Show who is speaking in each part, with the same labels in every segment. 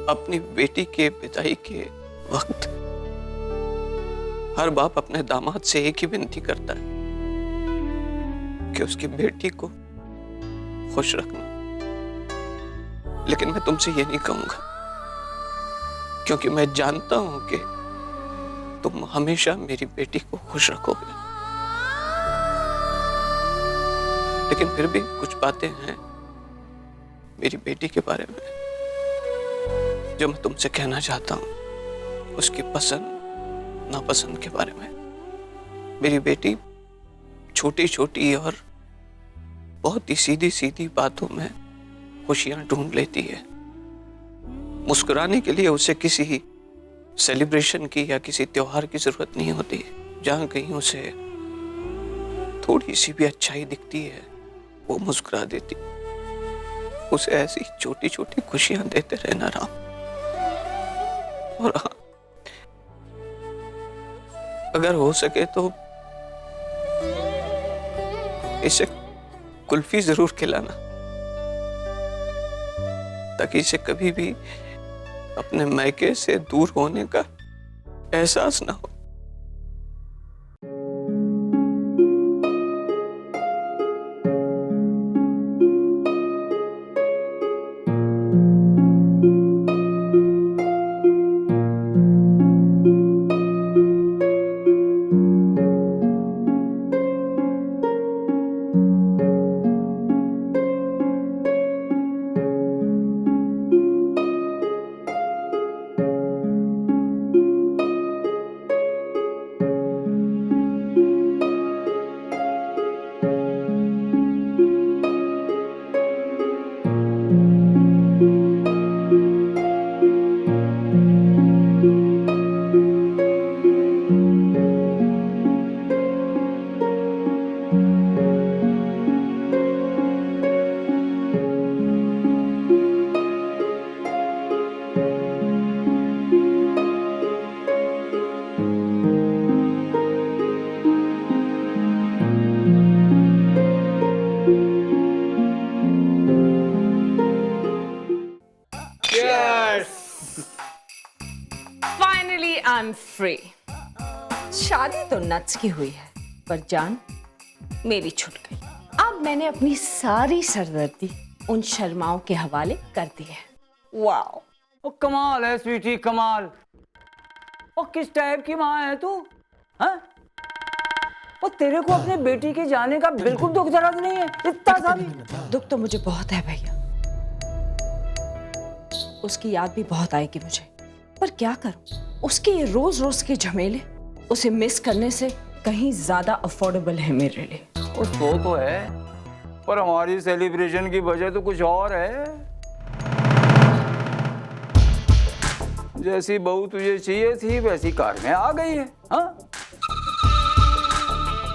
Speaker 1: अपनी बेटी के विदाई के वक्त हर बाप अपने दामाद से एक ही विनती करता है कि उसकी बेटी को खुश रखना। लेकिन मैं तुमसे ये नहीं कहूंगा, क्योंकि मैं जानता हूं कि तुम हमेशा मेरी बेटी को खुश रखोगे। लेकिन फिर भी कुछ बातें हैं मेरी बेटी के बारे में जो मैं तुमसे कहना चाहता हूं, उसकी पसंद नापसंद के बारे में। मेरी बेटी छोटी छोटी और बहुत ही सीधी सीधी बातों में खुशियां ढूंढ लेती है। मुस्कुराने के लिए उसे किसी सेलिब्रेशन की या किसी त्योहार की जरूरत नहीं होती। जहां कहीं उसे थोड़ी सी भी अच्छाई दिखती है वो मुस्कुरा देती। उसे ऐसी छोटी छोटी खुशियां देते रहना राम। और हाँ, अगर हो सके तो इसे कुल्फी जरूर खिलाना, ताकि इसे कभी भी अपने मायके से दूर होने का एहसास ना हो।
Speaker 2: Finally, I'm free. शादी तो नट्स की हुई है, पर जान मेरी छूट गई। अब मैंने अपनी सारी सरदर्दी उन शर्माओं के हवाले कर दी है।
Speaker 3: वाओ, ओ कमाल है स्वीटी, कमाल। और किस टाइप की माँ है तू? हाँ? और तेरे को अपने बेटी के जाने का बिल्कुल दुख दर्द नहीं है? इतना सा भी?
Speaker 2: दुख तो मुझे बहुत है भैया, उसकी याद भी बहुत आएगी मुझे, पर क्या करूं? उसके ये रोज रोज के झमेले उसे मिस करने से कहीं ज्यादा अफोर्डेबल है मेरे लिए।
Speaker 3: उस वो तो है, पर हमारी सेलिब्रेशन की वजह तो कुछ और है। जैसी बहू तुझे चाहिए थी वैसी कार में आ गई है। हाँ?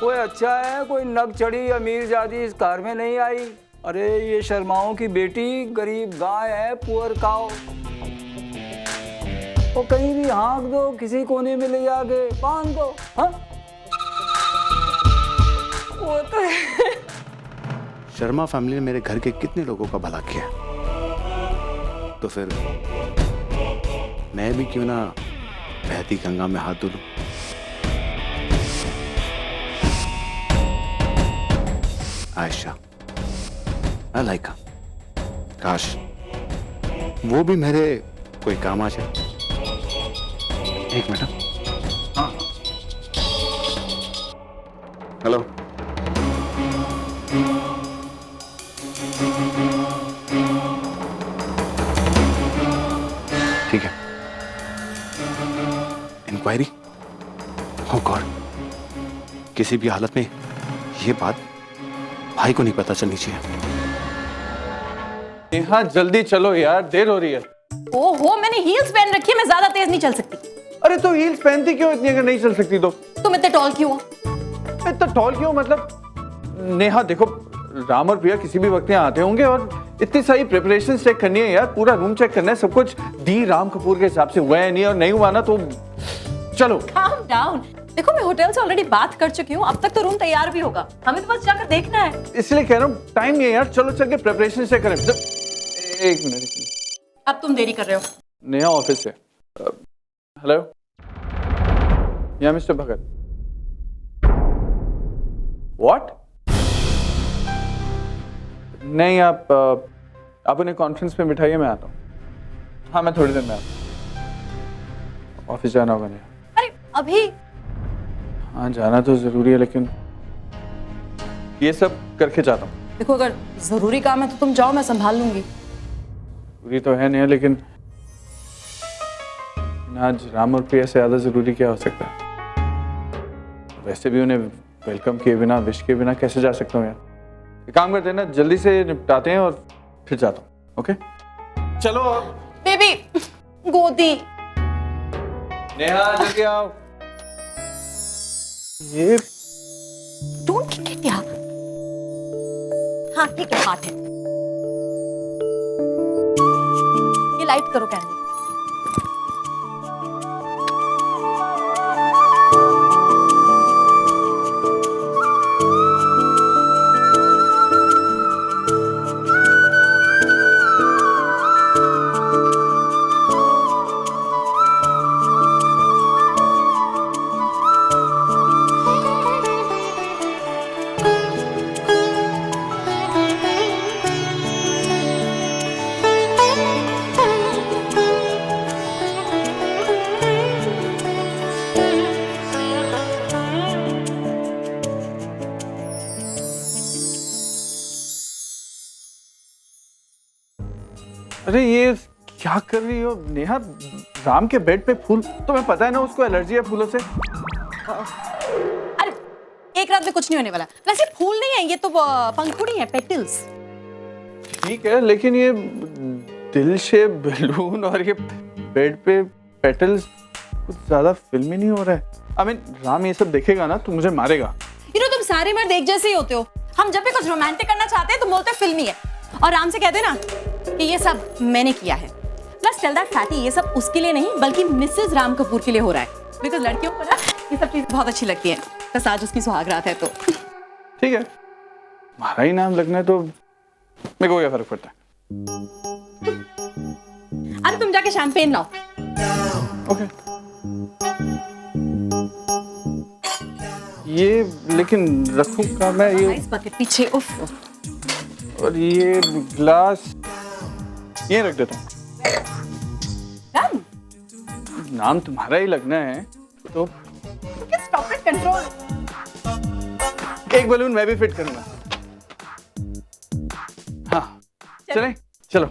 Speaker 3: कोई अच्छा है, कोई नग चढ़ी अमीर जादी इस कार में नहीं आई। अरे ये शर्माओं की बेटी गरीब गाय है, पुअर काओ। वो कहीं भी हाँक दो, किसी कोने में ले जाके बांध दो। हाँ?
Speaker 2: वो तो है।
Speaker 4: शर्मा फैमिली ने मेरे घर के कितने लोगों का भला किया, तो फिर मैं भी क्यों ना बहती गंगा में हाथ धुलूं। आयशा, आई लाइक हर। काश वो भी मेरे कोई काम आ जाए। एक मिनट। हाँ, हेलो। ठीक है। इंक्वायरी? ओह गॉड, किसी भी हालत में ये बात भाई को नहीं पता चलनी चाहिए।
Speaker 5: नेहा जल्दी चलो यार, देर हो रही है।
Speaker 6: ओहो, मैंने हील्स पहन रखी है, मैं ज्यादा तेज नहीं चल सकती।
Speaker 5: अरे तो हील्स पहनती क्यों इतनी अगर नहीं चल सकती तो?
Speaker 6: तुम इतने टॉल क्यों हो?
Speaker 5: इतना टॉल क्यों मतलब? नेहा देखो, राम और प्रिया किसी भी वक्त यहाँ आते होंगे और इतनी सारी प्रिपरेशन चेक करनी है यार, पूरा रूम चेक करना है, सब कुछ दी राम कपूर के हिसाब से हुआ है नहीं, और नहीं हुआ ना तो चलो।
Speaker 6: Calm down। देखो मैं होटल से ऑलरेडी बात कर चुकी हूँ, अब तक तो रूम तैयार भी होगा, हमें तो बस जाकर देखना है।
Speaker 5: इसलिए कह रहा हूँ टाइम नहीं है यार, चलो चल के प्रिपरेशन चेक करें। एक मिनट।
Speaker 6: अब तुम देरी कर रहे हो।
Speaker 5: नेहा ऑफिस से। हेलो, या मिस्टर भगत। व्हाट? नहीं, आप उन्हें कॉन्फ्रेंस में बिठाइए, मैं आता हूँ। हाँ, मैं थोड़ी देर में आता हूँ। ऑफिस जाना होगा नेहा।
Speaker 6: अरे अभी?
Speaker 5: हाँ, जाना तो जरूरी है, लेकिन ये सब करके जाता हूँ।
Speaker 6: देखो, अगर जरूरी काम है तो तुम जाओ, मैं संभाल लूंगी।
Speaker 5: जरूरी तो है नहीं, लेकिन आज राम और प्रिया से ज्यादा जरूरी क्या हो सकता है? वैसे भी उन्हें वेलकम किए बिना, विश के बिना कैसे जा सकता हूँ यार? एक काम करते हैं ना, जल्दी से निपटाते हैं और फिर जाता हूँ। ओके, चलो।
Speaker 6: बेबी, गोदी।
Speaker 5: नेहा, जल्दी आओ। ये
Speaker 6: डोंट किक इट यार। हाँ ठीक है, हाथ है। ये लाइट करो कैंडल।
Speaker 5: अरे ये क्या कर रही हो नेहा? राम के बेड पे फूल, तुम्हें पता है ना उसको एलर्जी है फूलों से।
Speaker 6: अरे एक रात में कुछ नहीं होने वाला। वैसे फूल नहीं है ये, तो पंखुड़ी है, पेटल्स।
Speaker 5: ठीक है, लेकिन ये दिल शेप बैलून और ये बेड पे पेटल्स कुछ ज्यादा फिल्मी नहीं हो रहा है। आई मीन राम ये सब देखेगा ना तो मुझे मारेगा।
Speaker 6: तुम सारे मर्द एक जैसे ही होते हो। हम जब भी कुछ रोमांटिक करना चाहते हैं तो बोलते हैं फिल्मी है, और राम से कहते ना कि ये सब मैंने किया है। प्लस टेल दैट फैटी, ये सब उसके लिए नहीं बल्कि मिसेस राम कपूर के लिए हो रहा है। बिकॉज लड़कियों को ना ये सब चीजें बहुत अच्छी लगती है। बस आज उसकी सुहागरात है तो
Speaker 5: ठीक है, हमारा ही नाम लगना है तो मेरे को क्या फर्क पड़ता है।
Speaker 6: अरे तुम जाके शैंपेन लाओ।
Speaker 5: ओके। ये लेकिन रखूंगा मैं ये,
Speaker 6: इस बकेट पीछे। उफ।
Speaker 5: और ये ग्लास ये रख देता हूँ।
Speaker 6: राम,
Speaker 5: नाम तुम्हारा ही लगना है तो
Speaker 6: स्टॉप इट, कंट्रोल।
Speaker 5: एक बलून मैं भी फिट करूंगा। हाँ चलें, चलो।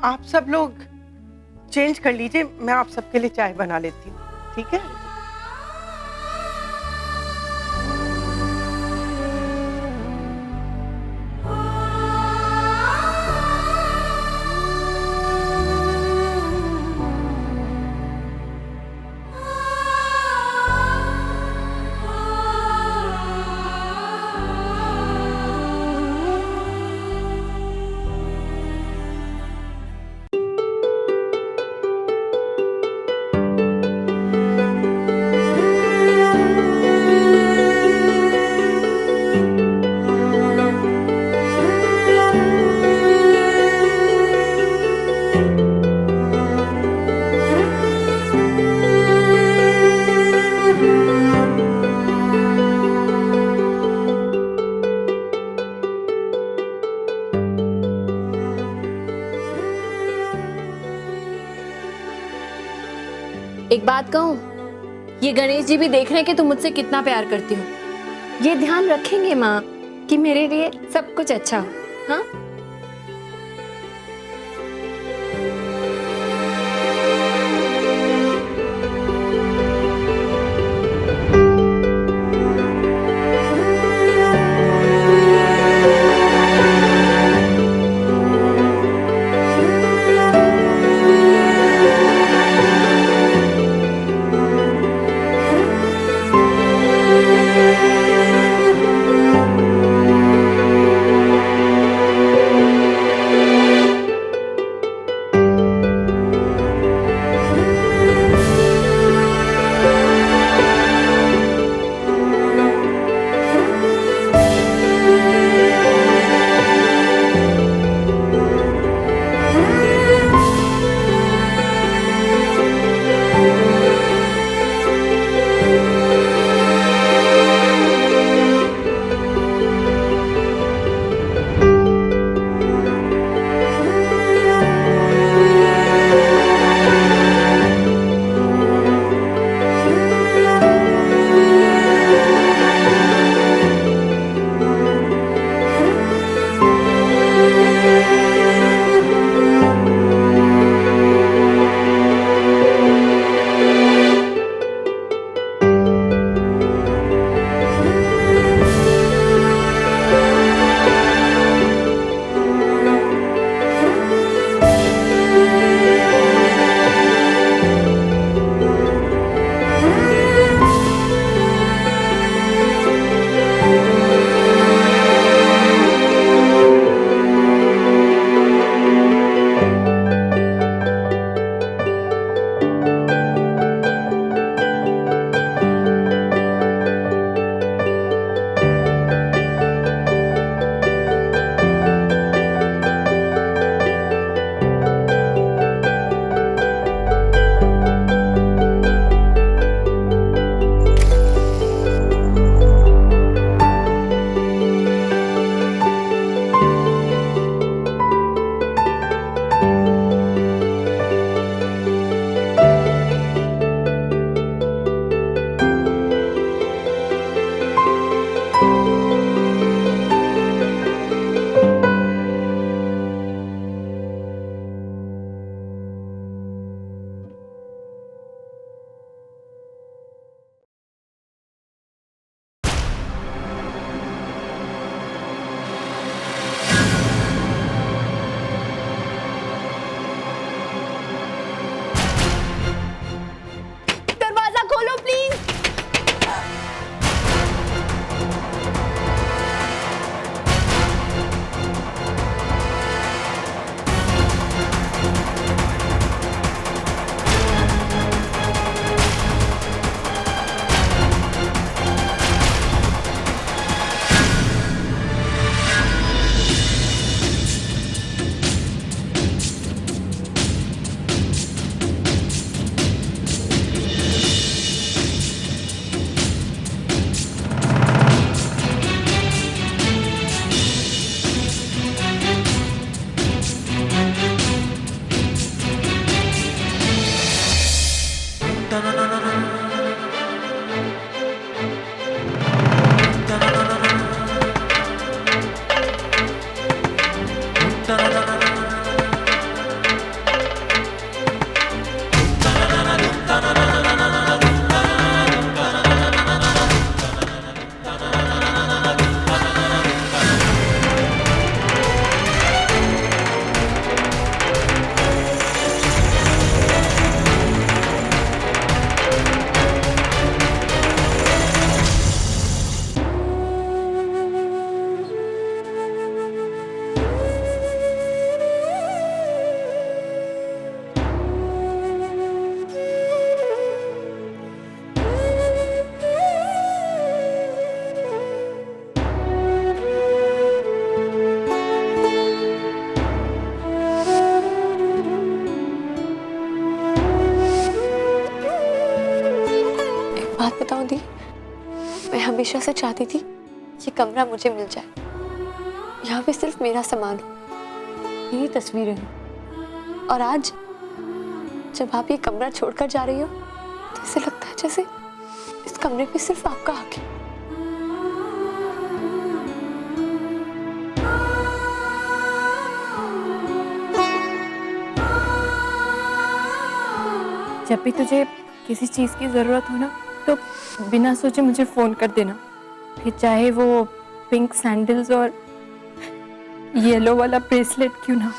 Speaker 7: आप सब लोग चेंज कर लीजिए, मैं आप सबके लिए चाय बना लेती हूँ, ठीक है?
Speaker 8: एक बात कहूं, ये गणेश जी भी देख रहे हैं कि तुम मुझसे कितना प्यार करती हो। ये ध्यान रखेंगे माँ कि मेरे लिए सब कुछ अच्छा हो। हाँ, बात बताऊं दी, मैं हमेशा से चाहती थी ये कमरा मुझे मिल जाए, यहाँ पे सिर्फ मेरा सामान हो, मेरी तस्वीरें हो। और आज जब आप ये कमरा छोड़कर जा रही हो तो ऐसे लगता है जैसे इस कमरे पे सिर्फ आपका हक है।
Speaker 9: जब भी तुझे किसी चीज़ की ज़रूरत हो ना तो बिना सोचे मुझे फ़ोन कर देना, फिर चाहे वो पिंक सैंडल्स और येलो वाला ब्रेसलेट क्यों ना।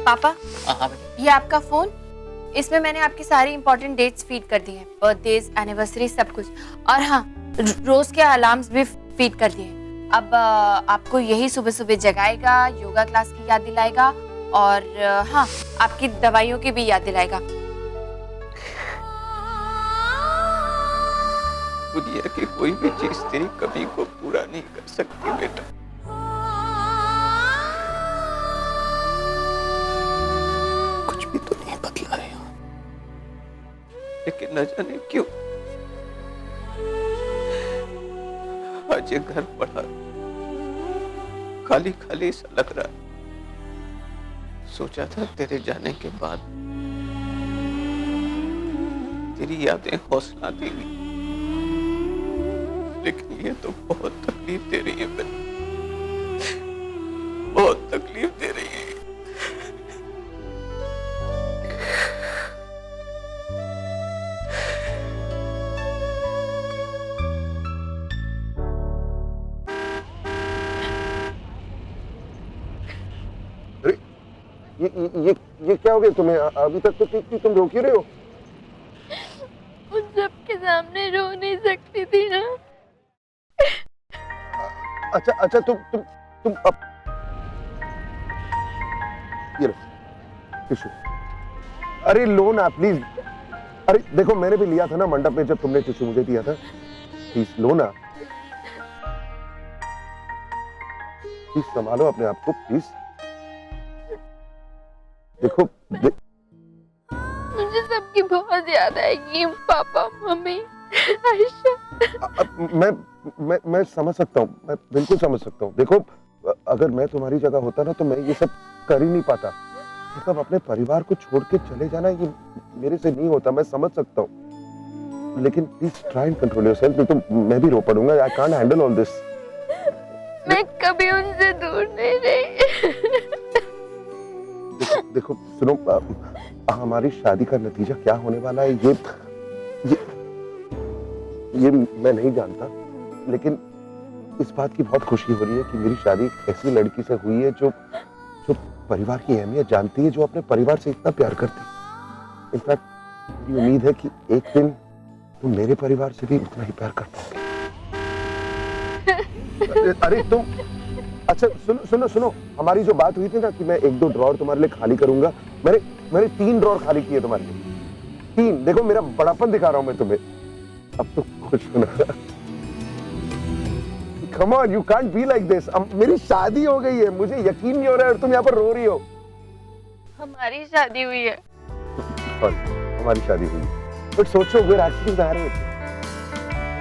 Speaker 6: पापा,
Speaker 1: हाँ
Speaker 6: ये आपका फोन, इसमें मैंने आपकी सारी इंपॉर्टेंट डेट्स फीड कर दी हैं, बर्थडेज, एनिवर्सरी, सब कुछ। और हाँ, रोज के अलार्म्स भी फीड कर दिए। अब आपको यही सुबह सुबह जगाएगा, योगा क्लास की याद दिलाएगा और हाँ, आपकी दवाइयों की भी याद दिलाएगा।
Speaker 1: दुनिया की कोई भी चीज तेरी कमी को पूरा नहीं कर सकती बेटा। कुछ भी तो नहीं बदला है यहाँ, लेकिन न जाने क्यों आज ये घर पड़ा खाली खाली सा लग रहा है। सोचा था तेरे जाने के बाद तेरी यादें हौसला देंगी, लेकिन ये तो बहुत तकलीफ दे रही है बेटा, बहुत तकलीफ दे रही है।
Speaker 10: ये क्या हो गया तुम्हें? अभी तक तो ठीक थी, तुम रो क्यों रहे हो?
Speaker 8: उन सबके सामने रो नहीं सकती थी ना।
Speaker 10: अच्छा तुम अब ये लो टिश्यू। अरे लो ना प्लीज। अरे देखो मैंने भी लिया था ना मंडप में जब तुमने टिश्यू मुझे दिया था। प्लीज लो ना, प्लीज संभालो अपने आप को प्लीज। देखो
Speaker 8: मुझे सबकी बहुत याद आएगी, पापा, मम्मी, आयशा।
Speaker 10: मैं समझ सकता हूँ, मैं बिल्कुल समझ सकता हूँ। देखो अगर मैं तुम्हारी जगह होता ना तो मैं ये सब कर ही नहीं पाता। मतलब अपने परिवार को छोड़ के चले जाना ये मेरे से नहीं होता, मैं समझ सकता हूँ, लेकिन please try and control yourself, नहीं तो मैं भी रो पड़ूंगा। I can't handle all this.
Speaker 8: मैं कभी उनसे दूर नहीं रही।
Speaker 10: देखो सुनो, हमारी शादी का नतीजा क्या होने वाला है ये मैं नहीं जानता, लेकिन इस बात की बहुत खुशी हो रही है कि मेरी शादी एक ऐसी लड़की से हुई है जो परिवार की अहमियत जानती है, जो अपने परिवार से इतना प्यार करती है। इनफैक्ट मेरी उम्मीद है कि एक दिन तुम मेरे परिवार से भी उतना ही प्यार कर पाओगे। अरे तुम अच्छा सुनो, हमारी जो बात हुई थी ना कि मैं 1-2 ड्रॉर तुम्हारे लिए खाली करूंगा, मैंने 3 ड्रॉर खाली किए तुम्हारे लिए। 3, देखो मेरा बड़ापन दिखा रहा हूं मैं तुम्हें। अब तो खुश होना। Come on, you can't be like this. अब मेरी शादी हो गई है, मुझे यकीन नहीं हो रहा है और तुम यहाँ पर रो रही हो।
Speaker 8: हमारी शादी हुई है।
Speaker 10: हमारी शादी हुई है, बट सोचो we're actually married.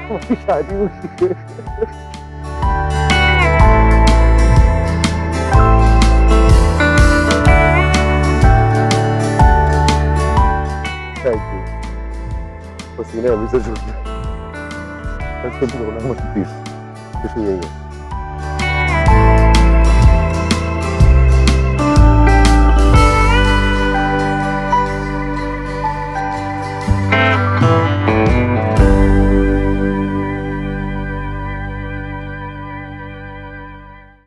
Speaker 10: हमारी शादी हुई है। Thank you. पसीने अभी से छूट गए। बस तुम रोना मत प्लीज, कुछ यही है।